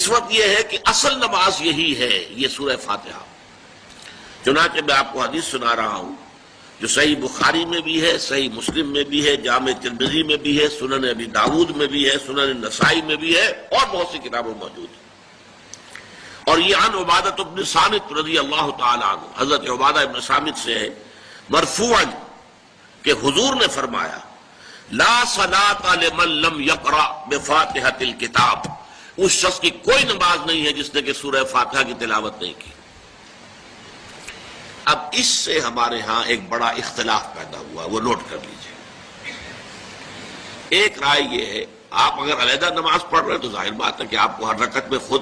اس وقت یہ ہے کہ اصل نماز یہی ہے، یہ سورہ فاتحہ۔ چنانچہ میں آپ کو حدیث سنا رہا ہوں جو صحیح بخاری میں بھی ہے، صحیح مسلم میں بھی ہے، جامع ترمذی میں بھی ہے، سنن ابی داود میں بھی ہے، سنن نسائی میں بھی ہے، اور بہت سی کتابوں موجود ہے۔ اور یہ عن عبادۃ بن صامت رضی اللہ تعالی عنہ، حضرت عبادہ بن صامت سے ہے مرفوعا کہ حضور نے فرمایا لا صلاۃ لمن لم یقرأ بفاتحۃ الکتاب، اس شخص کی کوئی نماز نہیں ہے جس نے کہ سورہ فاتحہ کی تلاوت نہیں کی۔ اب اس سے ہمارے ہاں ایک بڑا اختلاف پیدا ہوا، وہ نوٹ کر لیجئے۔ ایک رائے یہ ہے آپ اگر علیحدہ نماز پڑھ رہے ہیں تو ظاہر بات ہے کہ آپ کو ہر رکعت میں خود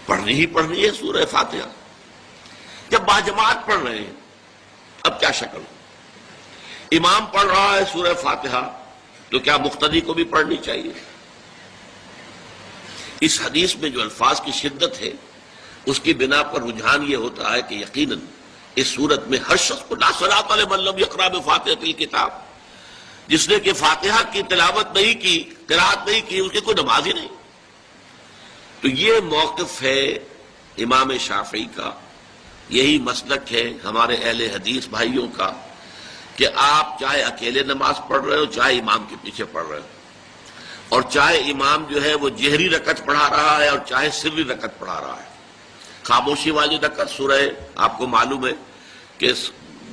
پڑھنی ہی پڑھنی ہے سورہ فاتحہ۔ جب باجماعت پڑھ رہے ہیں اب کیا شکل ہو؟ امام پڑھ رہا ہے سورہ فاتحہ تو کیا مقتدی کو بھی پڑھنی چاہیے؟ اس حدیث میں جو الفاظ کی شدت ہے اس کی بنا پر رجحان یہ ہوتا ہے کہ یقیناً اس صورت میں ہر شخص کو لا صلاۃ لمن لم یقرأ بفاتحۃ الکتاب، جس نے کہ فاتحہ کی تلاوت نہیں کی، قرأت نہیں کی، اس کی کوئی نماز ہی نہیں۔ تو یہ موقف ہے امام شافعی کا، یہی مسلک ہے ہمارے اہل حدیث بھائیوں کا کہ آپ چاہے اکیلے نماز پڑھ رہے ہو، چاہے امام کے پیچھے پڑھ رہے ہو، اور چاہے امام جو ہے وہ جہری رکعت پڑھا رہا ہے اور چاہے سری رکعت پڑھا رہا ہے۔ خاموشی والی رکعت سورہ آپ کو معلوم ہے کہ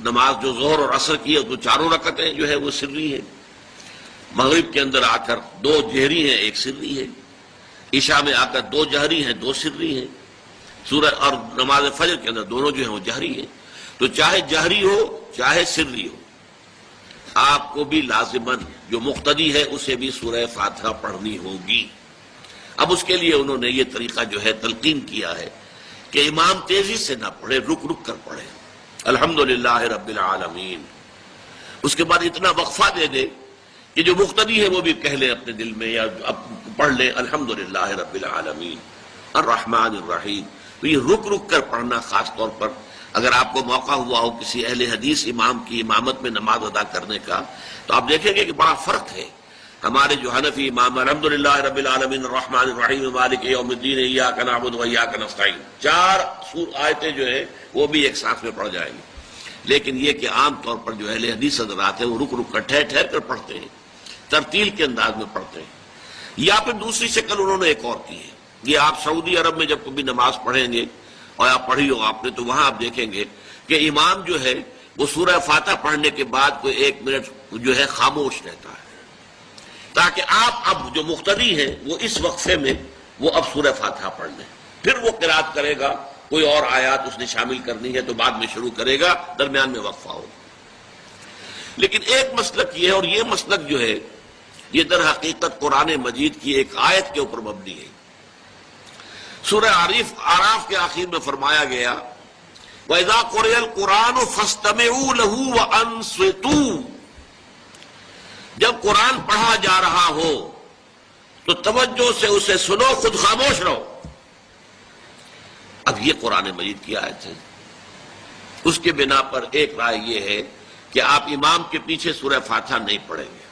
نماز جو ظہر اور عصر کی ہے تو چاروں رکعتیں جو ہے وہ سری ہیں، مغرب کے اندر آ کر دو جہری ہیں ایک سری ہے، عشاء میں آ کر دو جہری ہیں دو سری ہیں، سورہ اور نماز فجر کے اندر دونوں جو ہیں وہ جہری ہیں۔ تو چاہے جہری ہو چاہے سری ہو، آپ کو بھی لازماً جو مقتدی ہے اسے بھی سورہ فاتحہ پڑھنی ہوگی۔ اب اس کے لیے انہوں نے یہ طریقہ جو ہے تلقین کیا ہے کہ امام تیزی سے نہ پڑھے، رک رک کر پڑھے الحمدللہ رب العالمین، اس کے بعد اتنا وقفہ دے دے کہ جو مقتدی ہے وہ بھی کہہ لے اپنے دل میں یا پڑھ لے الحمدللہ رب العالمین الرحمن الرحیم۔ تو یہ رک رک کر پڑھنا، خاص طور پر اگر آپ کو موقع ہوا ہو کسی اہل حدیث امام کی امامت میں نماز ادا کرنے کا تو آپ دیکھیں گے کہ بڑا فرق ہے۔ ہمارے جو حنفی امام الحمدللہ رب العالمین الرحمن الرحیم مالک یوم الدین ایاک نعبد و ایاک نستعین، چار آیتیں جو ہیں وہ بھی ایک ساتھ میں پڑھ جائیں گی، لیکن یہ کہ عام طور پر جو اہل حدیث حضرات ہیں وہ رک رک کر ٹھہر ٹھہر کر پڑھتے ہیں، ترتیل کے انداز میں پڑھتے ہیں۔ یا پھر دوسری شکل انہوں نے ایک اور کی ہے، یہ آپ سعودی عرب میں جب کبھی نماز پڑھیں گے اور آپ پڑھی ہو آپ نے تو وہاں آپ دیکھیں گے کہ امام جو ہے وہ سورہ فاتحہ پڑھنے کے بعد کوئی ایک منٹ جو ہے خاموش رہتا ہے تاکہ آپ اب جو مقتدی ہیں وہ اس وقفے میں وہ اب سورہ فاتحہ پڑھ لیں، پھر وہ قرات کرے گا، کوئی اور آیات اس نے شامل کرنی ہے تو بعد میں شروع کرے گا، درمیان میں وقفہ ہوگا۔ لیکن ایک مسلک یہ ہے، اور یہ مسلک جو ہے یہ در حقیقت قرآن مجید کی ایک آیت کے اوپر مبنی ہے۔ سورہ اعراف کے آخر میں فرمایا گیا وَإِذَا قُرِئَ الْقُرْآنُ فَاسْتَمِعُوا لَهُ وَأَنصِتُوا، جب قرآن پڑھا جا رہا ہو تو توجہ سے اسے سنو، خود خاموش رہو۔ اب یہ قرآن مجید کی آیت ہے، اس کے بنا پر ایک رائے یہ ہے کہ آپ امام کے پیچھے سورہ فاتحہ نہیں پڑھیں گے،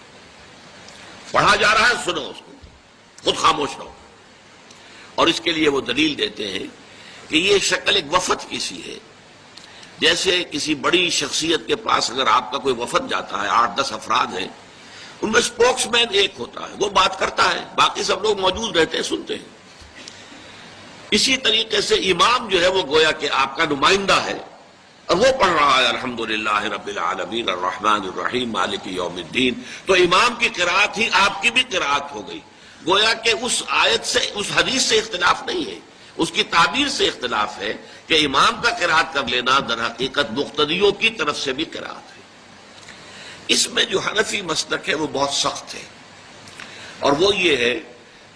پڑھا جا رہا ہے سنو اس کو، خود خاموش رہو۔ اور اس کے لیے وہ دلیل دیتے ہیں کہ یہ شکل ایک وفد کی سی ہے، جیسے کسی بڑی شخصیت کے پاس اگر آپ کا کوئی وفد جاتا ہے، 8-10 افراد ہیں، ان میں اسپوکس مین ایک ہوتا ہے، وہ بات کرتا ہے، باقی سب لوگ موجود رہتے ہیں، سنتے ہیں۔ اسی طریقے سے امام جو ہے وہ گویا کہ آپ کا نمائندہ ہے اور وہ پڑھ رہا ہے الحمدللہ رب العالمین الرحمن الرحیم مالک یوم الدین، تو امام کی قرات ہی آپ کی بھی قرات ہو گئی۔ گویا کہ اس آیت سے، اس حدیث سے اختلاف نہیں ہے، اس کی تعبیر سے اختلاف ہے کہ امام کا قرات کر لینا در حقیقت مقتدیوں کی طرف سے بھی قرات ہے۔ اس میں جو حنفی مسلک ہے وہ بہت سخت ہے، اور وہ یہ ہے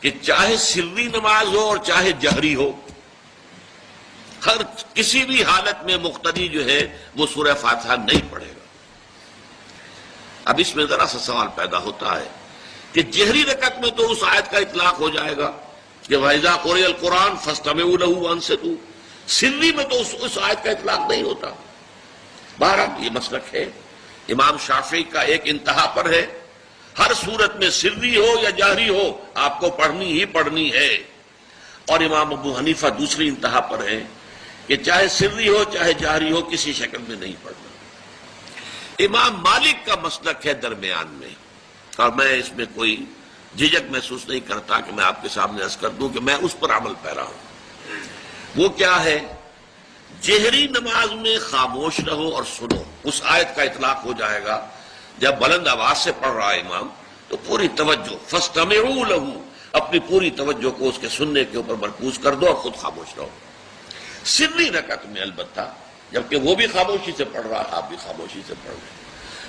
کہ چاہے سری نماز ہو اور چاہے جہری ہو، ہر کسی بھی حالت میں مقتدی جو ہے وہ سورہ فاتحہ نہیں پڑھے گا۔ اب اس میں ذرا سا سوال پیدا ہوتا ہے کہ جہری رکعت میں تو اس آیت کا اطلاق ہو جائے گا کہ وَإِذَا قُرِئَ الْقُرْآنُ فَاسْتَمِعُوا لَهُ وَأَنصِتُوا، سری میں تو اس آیت کا اطلاق نہیں ہوتا۔ بہرحال یہ مسلک ہے امام شافعی کا، ایک انتہا پر ہے، ہر صورت میں سری ہو یا جہری ہو آپ کو پڑھنی ہی پڑھنی ہے۔ اور امام ابو حنیفہ دوسری انتہا پر ہیں کہ چاہے سری ہو چاہے جہری ہو کسی شکل میں نہیں پڑھنا۔ امام مالک کا مسلک ہے درمیان میں، اور میں اس میں کوئی جھجک محسوس نہیں کرتا کہ میں آپ کے سامنے عرض کر دوں کہ میں اس پر عمل پیرا ہوں۔ وہ کیا ہے؟ جہری نماز میں خاموش رہو اور سنو۔ اس آیت کا اطلاق ہو جائے گا جب بلند آواز سے پڑھ رہا ہے امام تو پوری توجہ، فاستمعوا لہ، اپنی پوری توجہ کو اس کے سننے کے اوپر مرکوز کر دو اور خود خاموش رہو۔ سری رکعت میں البتہ جبکہ وہ بھی خاموشی سے پڑھ رہا، آپ بھی خاموشی سے پڑھ رہے۔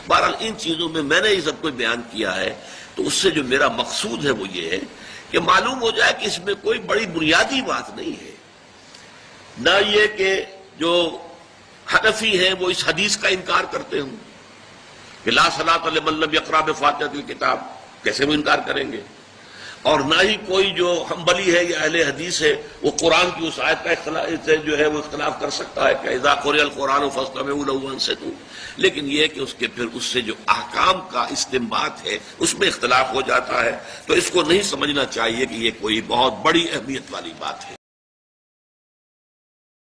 بہرحال ان چیزوں میں میں نے یہ سب کچھ بیان کیا ہے تو اس سے جو میرا مقصود ہے وہ یہ ہے کہ معلوم ہو جائے کہ اس میں کوئی بڑی بنیادی بات نہیں ہے، نہ یہ کہ جو حنفی ہیں وہ اس حدیث کا انکار کرتے ہوں کہ لا صلاۃ لمن لم یقرأ بفاتحۃ الکتاب، کیسے وہ انکار کریں گے؟ اور نہ ہی کوئی جو حنبلی ہے یا اہل حدیث ہے وہ قرآن کی اس آیت کا اختلاف سے جو ہے وہ اختلاف کر سکتا ہے کہ اذا قرئ القرآن فاستمعوا لہ وانصتوا، لیکن یہ کہ اس کے پھر اس سے جو احکام کا استنباط ہے اس میں اختلاف ہو جاتا ہے، تو اس کو نہیں سمجھنا چاہیے کہ یہ کوئی بہت بڑی اہمیت والی بات ہے۔